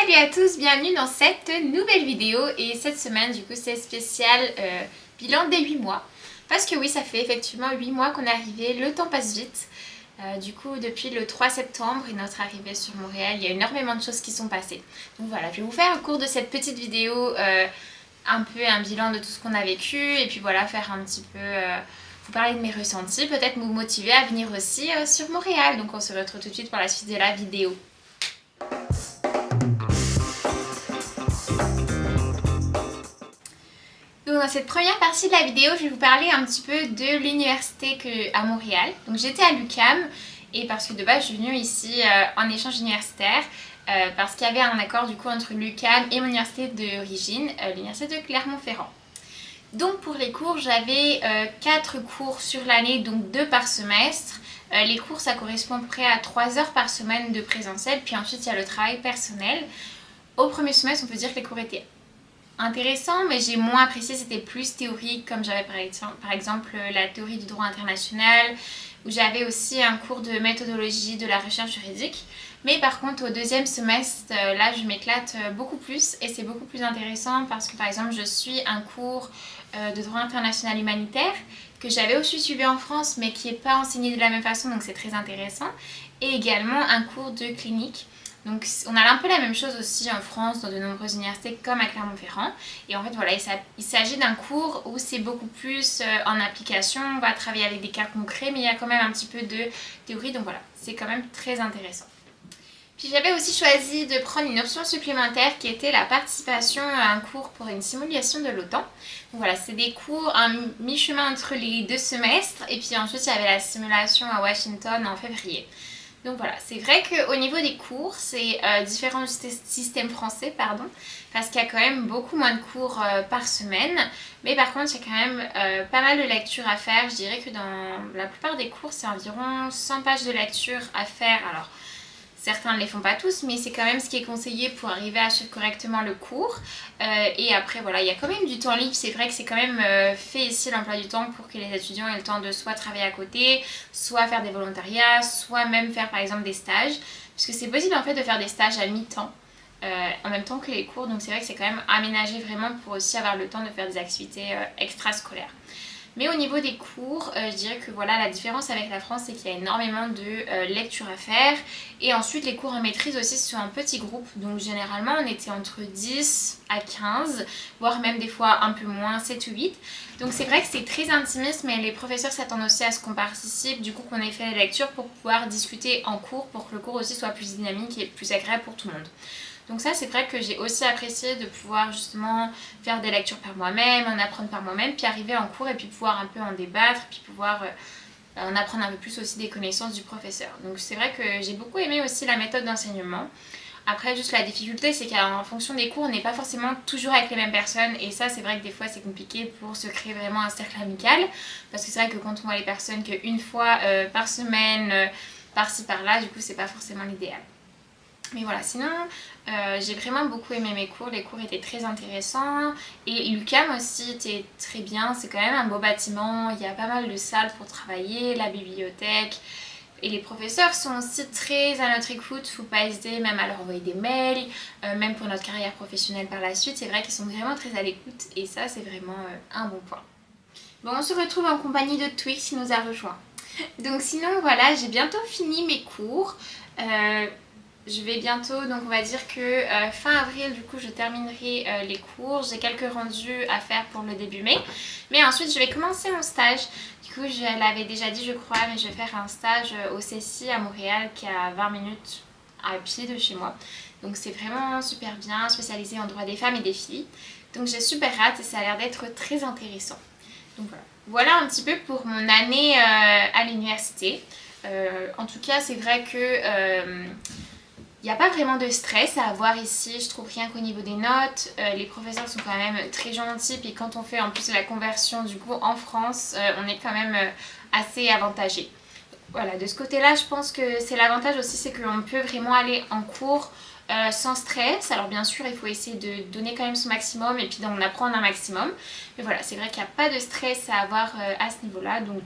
Salut à tous, bienvenue dans cette nouvelle vidéo et cette semaine du coup c'est spécial bilan des 8 mois parce que oui ça fait effectivement 8 mois qu'on est arrivé, le temps passe vite. Du coup depuis le 3 septembre et notre arrivée sur Montréal il y a énormément de choses qui sont passées. Donc voilà, je vais vous faire au cours de cette petite vidéo un peu un bilan de tout ce qu'on a vécu et puis voilà faire un petit peu... vous parler de mes ressentis, peut-être vous motiver à venir aussi sur Montréal. Donc on se retrouve tout de suite pour la suite de la vidéo. Donc dans cette première partie de la vidéo, je vais vous parler un petit peu de l'université à Montréal. Donc j'étais à l'UQAM et parce que de base je suis venue ici en échange universitaire parce qu'il y avait un accord du coup entre l'UQAM et mon université d'origine, l'université de Clermont-Ferrand. Donc pour les cours, j'avais 4 cours sur l'année, donc 2 par semestre. Les cours ça correspond à peu près à 3 heures par semaine de présentiel, puis ensuite il y a le travail personnel. Au premier semestre on peut dire que les cours étaient intéressant, mais j'ai moins apprécié, c'était plus théorique, comme j'avais par exemple la théorie du droit international, où j'avais aussi un cours de méthodologie de la recherche juridique. Mais par contre au deuxième semestre, là je m'éclate beaucoup plus et c'est beaucoup plus intéressant parce que par exemple je suis un cours de droit international humanitaire que j'avais aussi suivi en France mais qui n'est pas enseigné de la même façon, donc c'est très intéressant, et également un cours de clinique. Donc on a un peu la même chose aussi en France dans de nombreuses universités comme à Clermont-Ferrand. Et en fait voilà, il s'agit d'un cours où c'est beaucoup plus en application, on va travailler avec des cas concrets, mais il y a quand même un petit peu de théorie, donc voilà, c'est quand même très intéressant. Puis j'avais aussi choisi de prendre une option supplémentaire qui était la participation à un cours pour une simulation de l'OTAN. Donc voilà, c'est des cours à mi-chemin entre les 2 semestres, et puis ensuite il y avait la simulation à Washington en février. Donc voilà, c'est vrai qu'au niveau des cours, c'est différent du système français, parce qu'il y a quand même beaucoup moins de cours par semaine, mais par contre il y a quand même pas mal de lectures à faire. Je dirais que dans la plupart des cours, c'est environ 100 pages de lecture à faire. Alors, certains ne les font pas tous, mais c'est quand même ce qui est conseillé pour arriver à suivre correctement le cours. Et après, voilà, il y a quand même du temps libre. C'est vrai que c'est quand même fait ici l'emploi du temps pour que les étudiants aient le temps de soit travailler à côté, soit faire des volontariats, soit même faire par exemple des stages. Puisque c'est possible en fait de faire des stages à mi-temps en même temps que les cours. Donc c'est vrai que c'est quand même aménagé vraiment pour aussi avoir le temps de faire des activités extrascolaires. Mais au niveau des cours, je dirais que voilà, la différence avec la France, c'est qu'il y a énormément de lectures à faire. Et ensuite, les cours en maîtrise aussi sont en petits groupes. Donc généralement, on était entre 10 à 15, voire même des fois un peu moins, 7 ou 8. Donc c'est vrai que c'est très intimiste, mais les professeurs s'attendent aussi à ce qu'on participe, du coup qu'on ait fait les lectures pour pouvoir discuter en cours, pour que le cours aussi soit plus dynamique et plus agréable pour tout le monde. Donc ça c'est vrai que j'ai aussi apprécié de pouvoir justement faire des lectures par moi-même, en apprendre par moi-même, puis arriver en cours et puis pouvoir un peu en débattre, puis pouvoir en apprendre un peu plus aussi des connaissances du professeur. Donc c'est vrai que j'ai beaucoup aimé aussi la méthode d'enseignement. Après juste la difficulté c'est qu'en fonction des cours on n'est pas forcément toujours avec les mêmes personnes, et ça c'est vrai que des fois c'est compliqué pour se créer vraiment un cercle amical, parce que c'est vrai que quand on voit les personnes qu'une fois par semaine, par-ci par-là, du coup c'est pas forcément l'idéal. Mais voilà, sinon j'ai vraiment beaucoup aimé mes cours, les cours étaient très intéressants et l'UQAM aussi était très bien, c'est quand même un beau bâtiment, il y a pas mal de salles pour travailler, la bibliothèque, et les professeurs sont aussi très à notre écoute, faut pas hésiter même à leur envoyer des mails, même pour notre carrière professionnelle par la suite, c'est vrai qu'ils sont vraiment très à l'écoute et ça c'est vraiment un bon point. Bon, on se retrouve en compagnie de Twix qui nous a rejoint. Donc sinon voilà, j'ai bientôt fini mes cours. Je vais bientôt, donc on va dire que fin avril, du coup je terminerai les cours. J'ai quelques rendus à faire pour le début mai. Mais ensuite je vais commencer mon stage. Du coup je l'avais déjà dit je crois, mais je vais faire un stage au CECI à Montréal qui est à 20 minutes à pied de chez moi. Donc c'est vraiment super bien, spécialisé en droit des femmes et des filles. Donc j'ai super hâte et ça a l'air d'être très intéressant. Donc voilà. Voilà un petit peu pour mon année à l'université. En tout cas c'est vrai que... il n'y a pas vraiment de stress à avoir ici, je trouve, rien qu'au niveau des notes. Les professeurs sont quand même très gentils, puis quand on fait en plus la conversion du coup en France, on est quand même assez avantagé. Voilà, de ce côté-là, je pense que c'est l'avantage aussi, c'est qu'on peut vraiment aller en cours sans stress. Alors bien sûr, il faut essayer de donner quand même son maximum et puis d'en apprendre un maximum. Mais voilà, c'est vrai qu'il n'y a pas de stress à avoir à ce niveau-là. Donc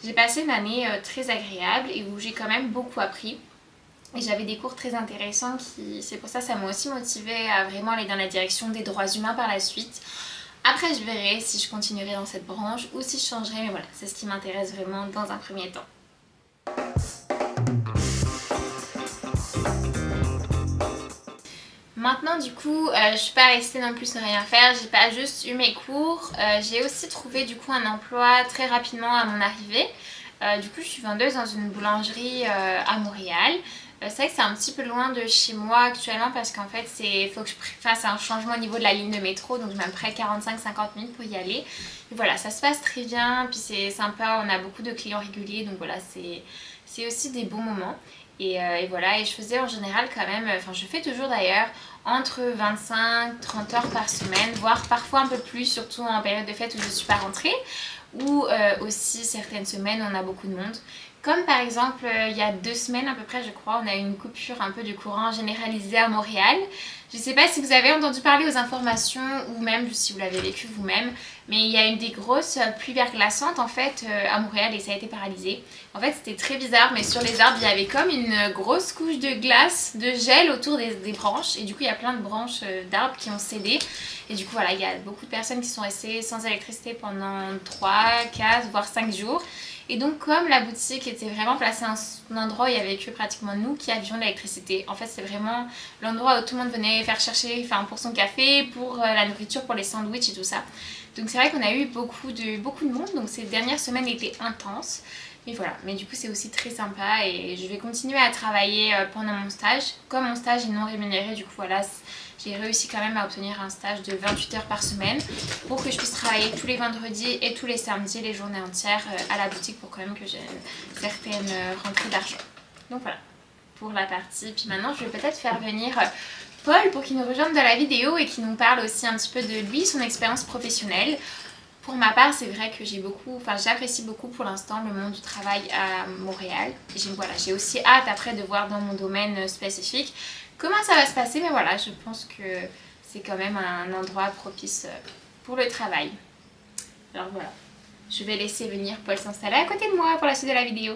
j'ai passé une année très agréable et où j'ai quand même beaucoup appris. Et j'avais des cours très intéressants c'est pour ça que ça m'a aussi motivée à vraiment aller dans la direction des droits humains par la suite. Après je verrai si je continuerai dans cette branche ou si je changerai, mais voilà, c'est ce qui m'intéresse vraiment dans un premier temps. Maintenant du coup, je suis pas restée non plus sans rien faire, j'ai pas juste eu mes cours, j'ai aussi trouvé du coup un emploi très rapidement à mon arrivée. Du coup je suis vendeuse dans une boulangerie à Montréal. C'est vrai que c'est un petit peu loin de chez moi actuellement parce qu'en fait il faut que je fasse un changement au niveau de la ligne de métro, donc je mets à peu près 45-50 minutes pour y aller. Et voilà, ça se passe très bien, puis c'est sympa, on a beaucoup de clients réguliers, donc voilà, c'est aussi des bons moments. Et voilà, et je faisais en général quand même, enfin je fais toujours d'ailleurs, entre 25-30 heures par semaine, voire parfois un peu plus, surtout en période de fête où je ne suis pas rentrée, ou aussi certaines semaines où on a beaucoup de monde. Comme par exemple il y a 2 semaines à peu près je crois, on a eu une coupure un peu du courant généralisée à Montréal. Je ne sais pas si vous avez entendu parler aux informations ou même si vous l'avez vécu vous-même, mais il y a eu des grosses pluies verglaçantes en fait à Montréal et ça a été paralysé. En fait c'était très bizarre, mais sur les arbres il y avait comme une grosse couche de glace, de gel autour des branches, et du coup il y a plein de branches d'arbres qui ont cédé. Et du coup voilà, il y a beaucoup de personnes qui sont restées sans électricité pendant 3, 4 voire 5 jours. Et donc comme la boutique était vraiment placée à un endroit où il n'y avait que pratiquement nous qui avions l'électricité, en fait c'est vraiment l'endroit où tout le monde venait faire chercher, enfin pour son café, pour la nourriture, pour les sandwichs et tout ça. Donc c'est vrai qu'on a eu beaucoup de monde, donc ces dernières semaines étaient intenses. Mais voilà, mais du coup c'est aussi très sympa et je vais continuer à travailler pendant mon stage. Comme mon stage est non rémunéré, du coup voilà, j'ai réussi quand même à obtenir un stage de 28 heures par semaine pour que je puisse travailler tous les vendredis et tous les samedis, les journées entières à la boutique pour quand même que j'ai une certaine rentrée d'argent. Donc voilà, pour la partie. Puis maintenant je vais peut-être faire venir Paul pour qu'il nous rejoigne dans la vidéo et qu'il nous parle aussi un petit peu de lui, son expérience professionnelle. Pour ma part, c'est vrai que j'apprécie beaucoup pour l'instant le monde du travail à Montréal. J'ai aussi hâte après de voir dans mon domaine spécifique comment ça va se passer, mais voilà, je pense que c'est quand même un endroit propice pour le travail. Alors voilà, je vais laisser venir Paul s'installer à côté de moi pour la suite de la vidéo.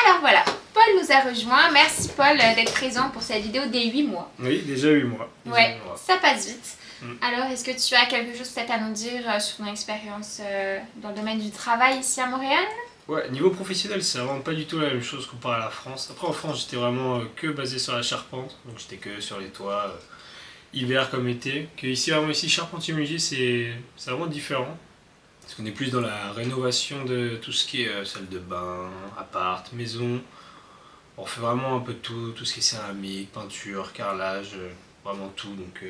Alors voilà, Paul nous a rejoint. Merci Paul d'être présent pour cette vidéo des 8 mois. Oui, déjà 8 mois. Ouais, ça passe vite. Alors, est-ce que tu as quelque chose peut-être à nous dire sur ton expérience dans le domaine du travail ici à Montréal? Ouais, niveau professionnel, c'est vraiment pas du tout la même chose comparé à la France. Après, en France, j'étais vraiment que basé sur la charpente, donc j'étais que sur les toits, hiver comme été. Que ici, vraiment, ici, charpentier-menuisier, c'est vraiment différent. Parce qu'on est plus dans la rénovation de tout ce qui est salle de bain, appart, maison. On fait vraiment un peu de tout ce qui est céramique, peinture, carrelage, vraiment tout. Donc,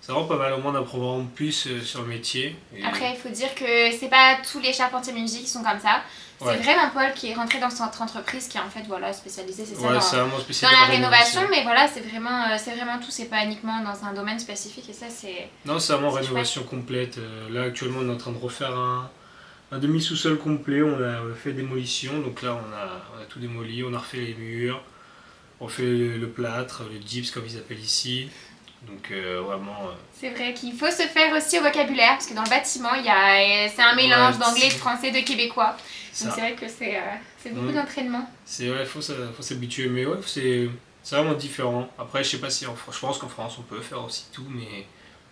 c'est vraiment pas mal, au moins d'apprendre vraiment plus sur le métier. Et Après, il faut dire que c'est pas tous les charpentiers menuisiers qui sont comme ça. C'est ouais. vraiment Paul qui est rentré dans cette entreprise qui est en fait voilà, spécialisée, c'est ça, Ouais, c'est vraiment dans spécialisé la en rénovation. Mais voilà, c'est vraiment tout, c'est pas uniquement dans un domaine spécifique et ça c'est... Non, c'est vraiment c'est rénovation complète. Là, actuellement, on est en train de refaire un demi-sous-sol complet. On a fait démolition, donc là, on a tout démoli. On a refait les murs, on fait le plâtre, le gyps comme ils appellent ici. Donc vraiment... C'est vrai qu'il faut se faire aussi au vocabulaire parce que dans le bâtiment, c'est un mélange d'anglais, de français, de québécois. Donc c'est vrai que c'est beaucoup d'entraînement. C'est vrai, faut s'habituer, mais ouais, c'est vraiment différent. Après, je sais pas si je pense qu'en France, on peut faire aussi tout, mais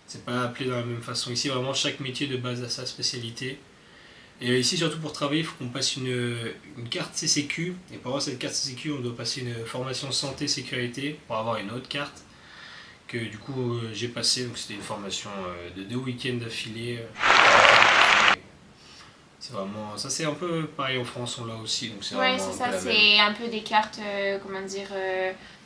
c'est pas appelé de la même façon. Ici, vraiment, chaque métier de base a sa spécialité. Et ici, surtout pour travailler, il faut qu'on passe une carte CCQ. Et pour avoir cette carte CCQ, on doit passer une formation santé-sécurité pour avoir une autre carte. Que du coup, j'ai passé. Donc, c'était une formation de 2 week-ends d'affilée. C'est vraiment. Ça, c'est un peu pareil en France, on l'a aussi. Donc c'est Ouais, vraiment c'est ça, c'est un peu des cartes,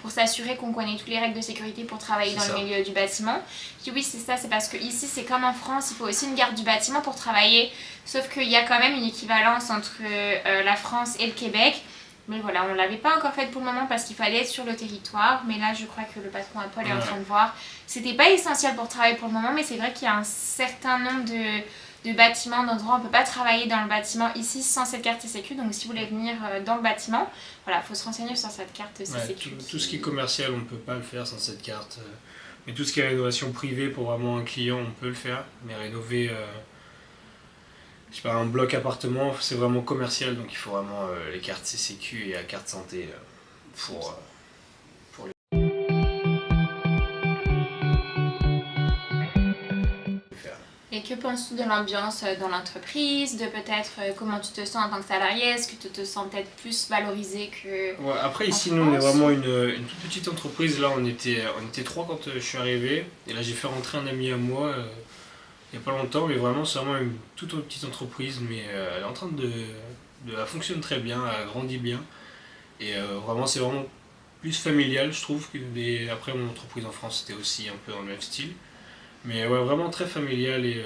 pour s'assurer qu'on connaît toutes les règles de sécurité pour travailler dans le milieu du bâtiment. Je dis oui, c'est ça, c'est parce que ici, c'est comme en France, il faut aussi une carte du bâtiment pour travailler. Sauf qu'il y a quand même une équivalence entre la France et le Québec. Mais voilà, on ne l'avait pas encore faite pour le moment parce qu'il fallait être sur le territoire. Mais là, je crois que le patron à Paul est en train de voir. C'était pas essentiel pour travailler pour le moment, mais c'est vrai qu'il y a un certain nombre de bâtiments, d'endroits où on ne peut pas travailler dans le bâtiment ici sans cette carte CCQ. Donc si vous voulez venir dans le bâtiment, voilà, il faut se renseigner sur cette carte CCQ. Ouais, tout ce qui est commercial, on ne peut pas le faire sans cette carte. Mais tout ce qui est rénovation privée pour vraiment un client, on peut le faire. Mais rénover je sais pas, un bloc appartement, c'est vraiment commercial, donc il faut vraiment les cartes CCQ et la carte santé pour les faire. Et que penses-tu de l'ambiance dans l'entreprise, de peut-être comment tu te sens en tant que salarié? Est-ce que tu te sens peut-être plus valorisé que Ouais, après ici, en nous on est France? vraiment une toute petite entreprise. Là, on était 3 quand je suis arrivé, et là j'ai fait rentrer un ami à moi il n'y a pas longtemps, mais vraiment c'est vraiment une toute petite entreprise, mais elle est en train elle fonctionne très bien, elle grandit bien, et vraiment c'est vraiment plus familial, je trouve. Après, mon entreprise en France c'était aussi un peu dans le même style, mais ouais, vraiment très familial, et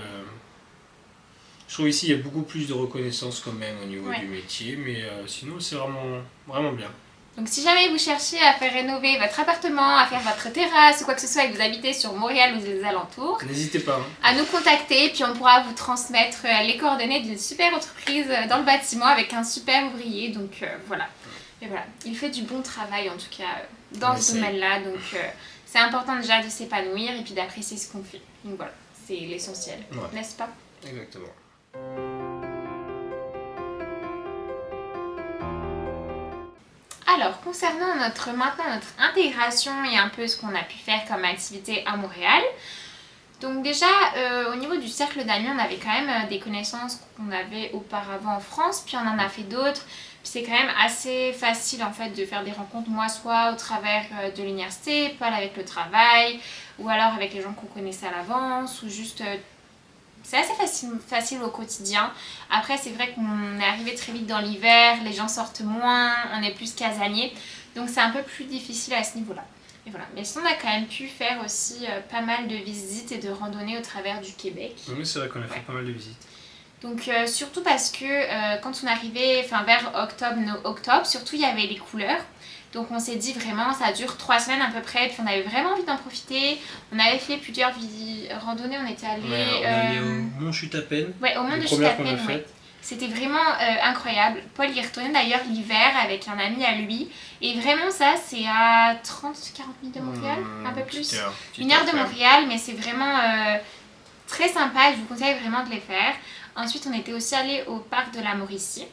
je trouve ici il y a beaucoup plus de reconnaissance quand même au niveau du métier, mais sinon c'est vraiment bien. Donc si jamais vous cherchez à faire rénover votre appartement, à faire votre terrasse ou quoi que ce soit et que vous habitez sur Montréal ou les alentours, N'hésitez pas. À nous contacter, puis on pourra vous transmettre les coordonnées d'une super entreprise dans le bâtiment avec un super ouvrier. Donc voilà. Et voilà, il fait du bon travail en tout cas dans ce domaine-là. Donc c'est important déjà de s'épanouir et puis d'apprécier ce qu'on fait. Donc voilà, c'est l'essentiel, n'est-ce pas? Exactement. Alors, concernant maintenant notre intégration et un peu ce qu'on a pu faire comme activité à Montréal. Donc déjà, au niveau du cercle d'amis, on avait quand même des connaissances qu'on avait auparavant en France, puis on en a fait d'autres. Puis c'est quand même assez facile en fait de faire des rencontres, moi soit au travers de l'université, Paul avec le travail, ou alors avec les gens qu'on connaissait à l'avance, ou juste... c'est assez facile au quotidien. Après, c'est vrai qu'on est arrivé très vite dans l'hiver, les gens sortent moins, on est plus casanier. Donc c'est un peu plus difficile à ce niveau-là. Et voilà. Mais sinon, on a quand même pu faire aussi pas mal de visites et de randonnées au travers du Québec. Oui, c'est vrai qu'on a fait pas mal de visites. Donc surtout parce que quand on arrivait vers octobre, surtout il y avait les couleurs. Donc on s'est dit vraiment, ça dure 3 semaines à peu près, puis on avait vraiment envie d'en profiter. On avait fait plusieurs randonnées, on était allé... on est allé au Mont Chute-à-Peine. Ouais, au Mont de Chute-à-Peine, ouais. C'était vraiment incroyable. Paul y retournait d'ailleurs l'hiver avec un ami à lui. Et vraiment ça, c'est à 30-40 minutes de Montréal, un peu plus. Une heure de Montréal, mais c'est vraiment très sympa, je vous conseille vraiment de les faire. Ensuite, on était aussi allé au parc de la Mauricie.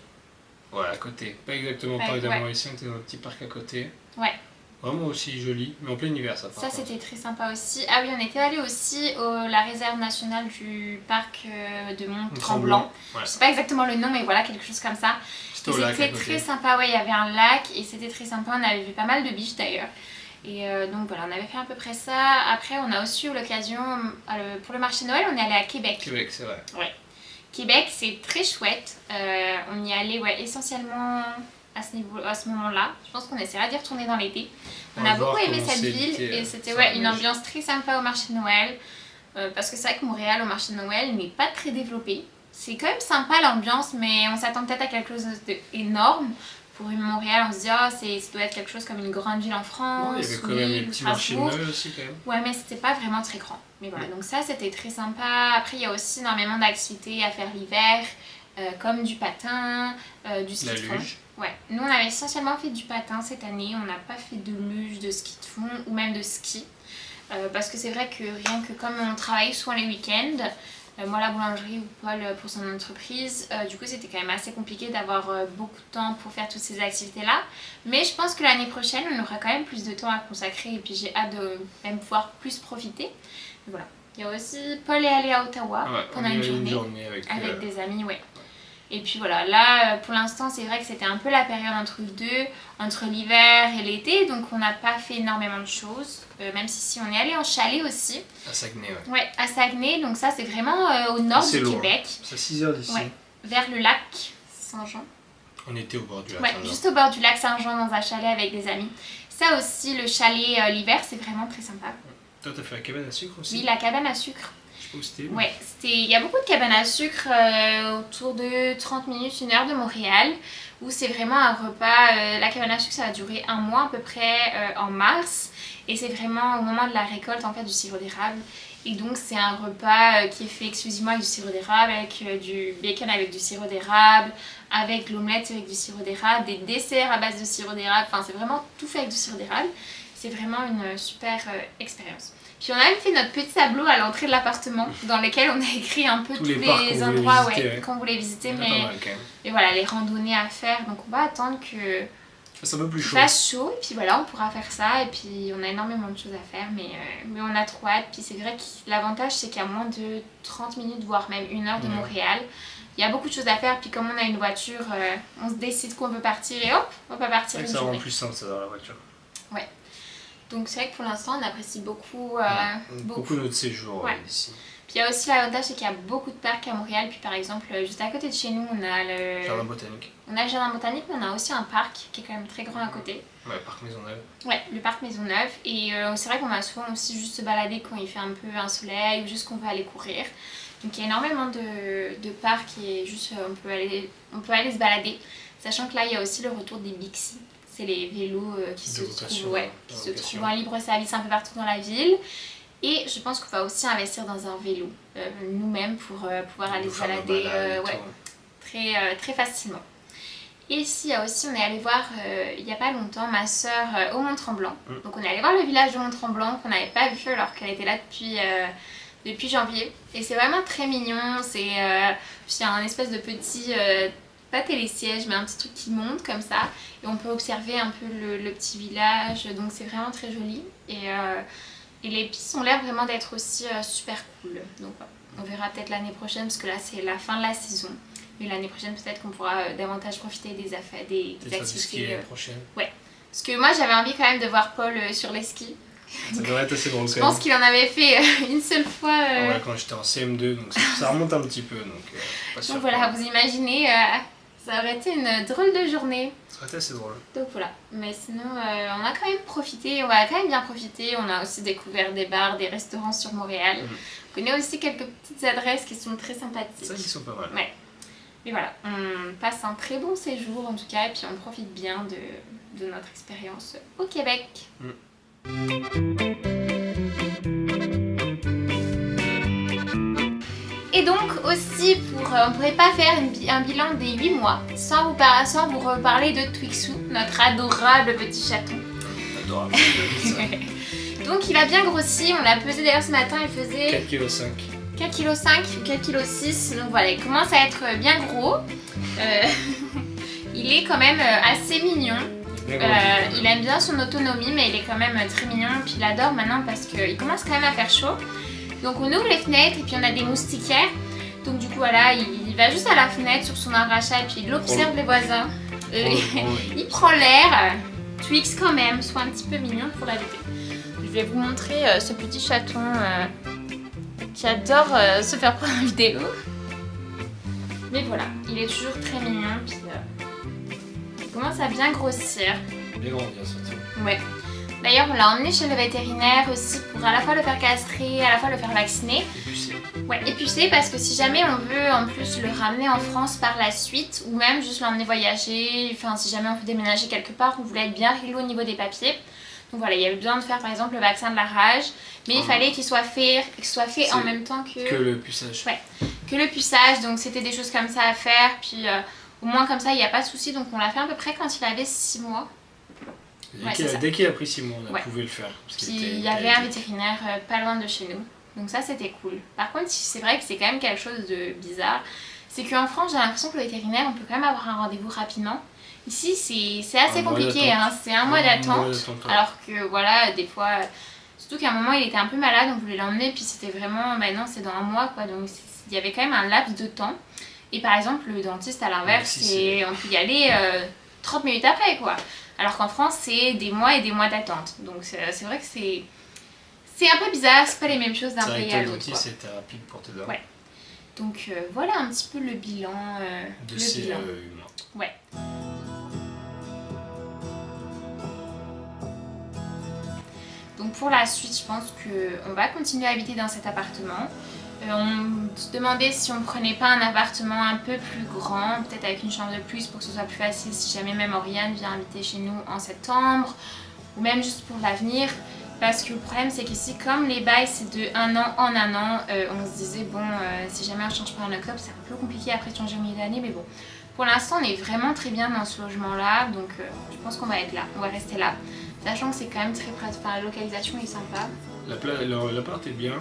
Ouais, à côté. Pas exactement au parc de la Mauricie, on était dans un petit parc à côté. Ouais. Vraiment aussi joli, mais en plein hiver ça. Ça c'était très sympa aussi. Ah oui, on était allé aussi à la réserve nationale du parc de Mont-Tremblant. Ouais. Je sais pas exactement le nom, mais voilà, quelque chose comme ça. C'était très sympa, ouais, il y avait un lac et c'était très sympa. On avait vu pas mal de biches d'ailleurs. Et donc voilà, on avait fait à peu près ça. Après, on a aussi eu l'occasion, pour le marché de Noël, on est allé à Québec. Québec, c'est vrai. Ouais. Québec, c'est très chouette. On y allait essentiellement à ce moment-là. Je pense qu'on essaiera d'y retourner dans l'été. On a beaucoup aimé cette ville et c'était une ambiance très sympa au marché de Noël. Parce que c'est vrai que Montréal, au marché de Noël, n'est pas très développé. C'est quand même sympa l'ambiance, mais on s'attend peut-être à quelque chose d'énorme. Pour Montréal, on se dit, ça doit être quelque chose comme une grande ville en France. Il y avait quand même les petits marchés de Noël aussi, quand même. Ouais, mais c'était pas vraiment très grand. Mais voilà, donc ça, c'était très sympa. Après, il y a aussi énormément d'activités à faire l'hiver, comme du patin, du ski de fond. La luge. Ouais, nous, on avait essentiellement fait du patin cette année. On n'a pas fait de luge, de ski de fond ou même de ski. Parce que c'est vrai que rien que comme on travaille souvent les week-ends, moi la boulangerie ou Paul pour son entreprise, du coup c'était quand même assez compliqué d'avoir beaucoup de temps pour faire toutes ces activités là, mais je pense que l'année prochaine on aura quand même plus de temps à consacrer et puis j'ai hâte de même pouvoir plus profiter. Mais voilà. Il y a aussi Paul est allé à Ottawa pendant une journée avec des amis, ouais. Et puis voilà, là pour l'instant c'est vrai que c'était un peu la période entre les deux, entre l'hiver et l'été, donc on n'a pas fait énormément de choses, même si on est allé en chalet aussi. À Saguenay, ouais. Ouais, à Saguenay, donc ça c'est vraiment au nord du Québec. C'est à 6 heures d'ici. Ouais, vers le lac Saint-Jean. On était au bord du lac Saint-Jean. Ouais, juste au bord du lac Saint-Jean dans un chalet avec des amis. Ça aussi, le chalet l'hiver, c'est vraiment très sympa. Toi t'as fait la cabane à sucre aussi? Oui, la cabane à sucre. Ouais, il y a beaucoup de cabanes à sucre autour de 30 minutes, 1 heure de Montréal, où c'est vraiment un repas. La cabane à sucre, ça va durer 1 mois à peu près en mars, et c'est vraiment au moment de la récolte en fait du sirop d'érable. Et donc c'est un repas qui est fait exclusivement avec du sirop d'érable, avec du bacon avec du sirop d'érable, avec l'omelette avec du sirop d'érable, des desserts à base de sirop d'érable. Enfin, c'est vraiment tout fait avec du sirop d'érable. C'est vraiment une super expérience. Puis on a même fait notre petit tableau à l'entrée de l'appartement dans lequel on a écrit un peu tous les endroits qu'on voulait visiter, mais voilà, les randonnées à faire. Donc on va attendre que c'est un peu plus chaud. Fasse chaud, et puis voilà, on pourra faire ça. Et puis on a énormément de choses à faire, mais on a trop hâte. Puis c'est vrai que l'avantage, c'est qu'à moins de 30 minutes, voire même 1 heure de Montréal, il y a beaucoup de choses à faire. Puis comme on a une voiture, on se décide qu'on veut partir et hop, on peut partir une journée. Ça rend plus simple ça dans la voiture. Ouais. Donc c'est vrai que pour l'instant, on apprécie beaucoup notre séjour ici. Puis il y a aussi l'avantage, c'est qu'il y a beaucoup de parcs à Montréal. Puis par exemple, juste à côté de chez nous, on a le jardin botanique. On a le jardin botanique, mais on a aussi un parc qui est quand même très grand à côté. Ouais, le parc Maisonneuve. Ouais, le parc Maisonneuve. Et c'est vrai qu'on va souvent aussi juste se balader quand il fait un peu un soleil ou juste qu'on veut aller courir. Donc il y a énormément de parcs et juste on peut aller se balader. Sachant que là, il y a aussi le retour des Bixi. C'est les vélos qui se trouvent en libre service un peu partout dans la ville. Et je pense qu'on va aussi investir dans un vélo nous-mêmes pour pouvoir aller se balader très, très facilement. Et ici, on est allé voir il n'y a pas longtemps ma soeur au Mont-Tremblant. Donc on est allé voir le village de Mont-Tremblant qu'on n'avait pas vu alors qu'elle était là depuis janvier. Et c'est vraiment très mignon. C'est un espèce de petit, pas télésiège, mais un petit truc qui monte comme ça. Et on peut observer un peu le petit village. Donc c'est vraiment très joli. Et les pistes ont l'air vraiment d'être aussi super cool. Donc on verra peut-être l'année prochaine parce que là c'est la fin de la saison. Mais l'année prochaine peut-être qu'on pourra davantage profiter des activités prochaine. Ouais. Parce que moi j'avais envie quand même de voir Paul sur les skis. Ça devrait être assez drôle. Je pense qu'il en avait fait une seule fois. Ouais, quand j'étais en CM2, donc ça remonte un petit peu. Donc voilà, vous imaginez, ça aurait été une drôle de journée. Ça aurait été assez drôle. Donc voilà, mais sinon on a quand même profité, on a quand même bien profité. On a aussi découvert des bars, des restaurants sur Montréal. On connaît aussi quelques petites adresses qui sont très sympathiques. Ça, qui sont pas mal. Ouais. Mais voilà, on passe un très bon séjour en tout cas, et puis on profite bien de notre expérience au Québec. Et donc aussi, on pourrait pas faire un bilan des 8 mois sans vous reparler de Twixou, notre adorable petit chaton. Adorable. Donc il a bien grossi, on l'a pesé d'ailleurs ce matin, il faisait 4,5 kg. 4,5 kg ou 4,6 kg, donc voilà, il commence à être bien gros. Il est quand même assez mignon. Il aime bien son autonomie, mais il est quand même très mignon. Puis il adore maintenant parce qu'il commence quand même à faire chaud. Donc on ouvre les fenêtres et puis on a des moustiquaires. Donc du coup voilà, il va juste à la fenêtre sur son arbre à chat et puis il observe les voisins. Il prend l'air. Twix quand même, soit un petit peu mignon pour l'habiter. Je vais vous montrer ce petit chaton qui adore se faire prendre en vidéo. Mais voilà, il est toujours très mignon. Puis il commence à bien grossir. Bien grandir surtout. Ouais. D'ailleurs, on l'a emmené chez le vétérinaire aussi pour à la fois le faire castrer, à la fois le faire vacciner. Épucer. Ouais, épucer parce que si jamais on veut en plus le ramener en France par la suite ou même juste l'emmener voyager, enfin si jamais on veut déménager quelque part, on voulait être bien réglé au niveau des papiers. Donc voilà, il y avait besoin de faire par exemple le vaccin de la rage, mais il fallait qu'il soit fait en même temps que le puçage. Ouais, que le puçage, donc c'était des choses comme ça à faire, puis au moins comme ça il n'y a pas de souci, donc on l'a fait à peu près quand il avait 6 mois. Dès qu'il a pris 6 mois, on pouvait le faire. Puis il y avait un vétérinaire pas loin de chez nous, donc ça c'était cool. Par contre, c'est vrai que c'est quand même quelque chose de bizarre, c'est qu'en France j'ai l'impression que le vétérinaire on peut quand même avoir un rendez-vous rapidement. Ici c'est assez compliqué, hein. C'est un mois d'attente, alors que voilà, des fois, surtout qu'à un moment il était un peu malade, on voulait l'emmener, puis c'était vraiment, non c'est dans un mois quoi, donc il y avait quand même un laps de temps. Et par exemple le dentiste à l'inverse, on peut y aller 30 minutes après quoi. Alors qu'en France, c'est des mois et des mois d'attente. Donc c'est vrai que c'est un peu bizarre, c'est pas les mêmes choses d'un pays à l'autre. C'était rapide pour tes dents. Ouais. Donc voilà un petit peu le bilan. De ces 8 mois. Ouais. Donc pour la suite, je pense qu'on va continuer à habiter dans cet appartement. On se demandait si on prenait pas un appartement un peu plus grand, peut-être avec une chambre de plus pour que ce soit plus facile si jamais même Oriane vient habiter chez nous en septembre, ou même juste pour l'avenir. Parce que le problème c'est qu'ici, comme les bails c'est de 1 an en 1 an, on se disait bon, si jamais on change pas en octobre, c'est un peu compliqué après de changer au milieu d'année, mais bon. pour l'instant on est vraiment très bien dans ce logement là, donc je pense qu'on va être là, on va rester là. Sachant que c'est quand même très pratique, enfin la localisation est sympa. L'appart est bien,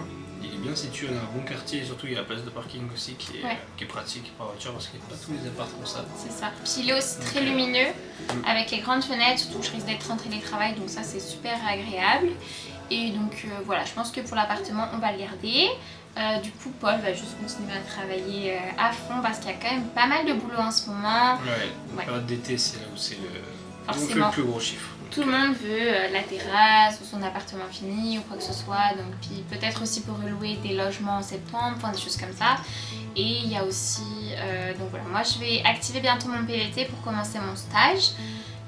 il est bien situé dans un bon quartier et surtout il y a la place de parking aussi qui est pratique pour la voiture parce qu'il n'y a pas tous les apparts comme ça. C'est ça. Puis il est aussi très lumineux avec les grandes fenêtres, surtout je risque d'être en télétravail donc ça c'est super agréable. Et donc voilà, je pense que pour l'appartement on va le garder. Du coup Paul va juste continuer à travailler à fond parce qu'il y a quand même pas mal de boulot en ce moment. Ouais, la période d'été c'est là où c'est forcément le plus gros chiffre. Tout le monde veut la terrasse ou son appartement fini ou quoi que ce soit, donc puis peut-être aussi pour louer des logements en septembre, enfin des choses comme ça. Et il y a aussi, donc voilà, moi je vais activer bientôt mon PVT pour commencer mon stage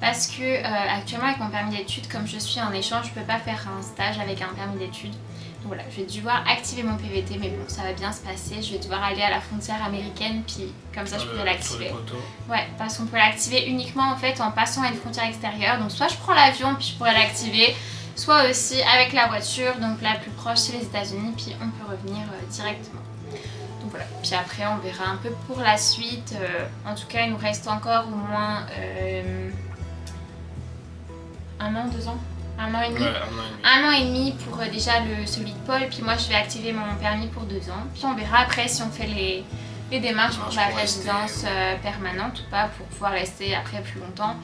parce que actuellement avec mon permis d'études, comme je suis en échange, je peux pas faire un stage avec un permis d'études. Donc voilà, je vais devoir activer mon PVT, mais bon, ça va bien se passer. Je vais devoir aller à la frontière américaine, puis comme ça je pourrai l'activer. Ouais, parce qu'on peut l'activer uniquement en fait en passant à une frontière extérieure. Donc soit je prends l'avion, puis je pourrai l'activer, soit aussi avec la voiture, donc la plus proche c'est les États-Unis, puis on peut revenir directement. Donc voilà, puis après on verra un peu pour la suite. En tout cas, il nous reste encore au moins 1 an, 2 ans. 1 an et demi. Ouais, 1 an et demi pour déjà celui de Paul, puis moi je vais activer mon permis pour 2 ans. Puis on verra après si on fait les démarches pour la résidence permanente ou pas, pour pouvoir rester après plus longtemps.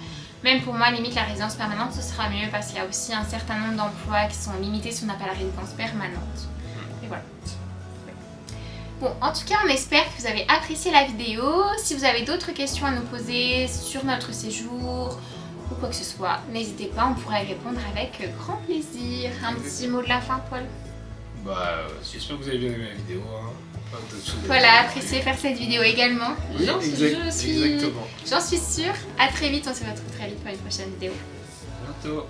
Même pour moi, limite la résidence permanente ce sera mieux parce qu'il y a aussi un certain nombre d'emplois qui sont limités si on n'a pas la résidence permanente. Et voilà. Bon, en tout cas, on espère que vous avez apprécié la vidéo. Si vous avez d'autres questions à nous poser sur notre séjour ou quoi que ce soit, n'hésitez pas, on pourra y répondre avec grand plaisir. Un petit mot de la fin, Paul? Bah, j'espère que vous avez bien aimé la vidéo. Hein. Paul a apprécié faire cette vidéo également. Oui, exactement. J'en suis sûre. À très vite, on se retrouve très vite pour une prochaine vidéo. À bientôt.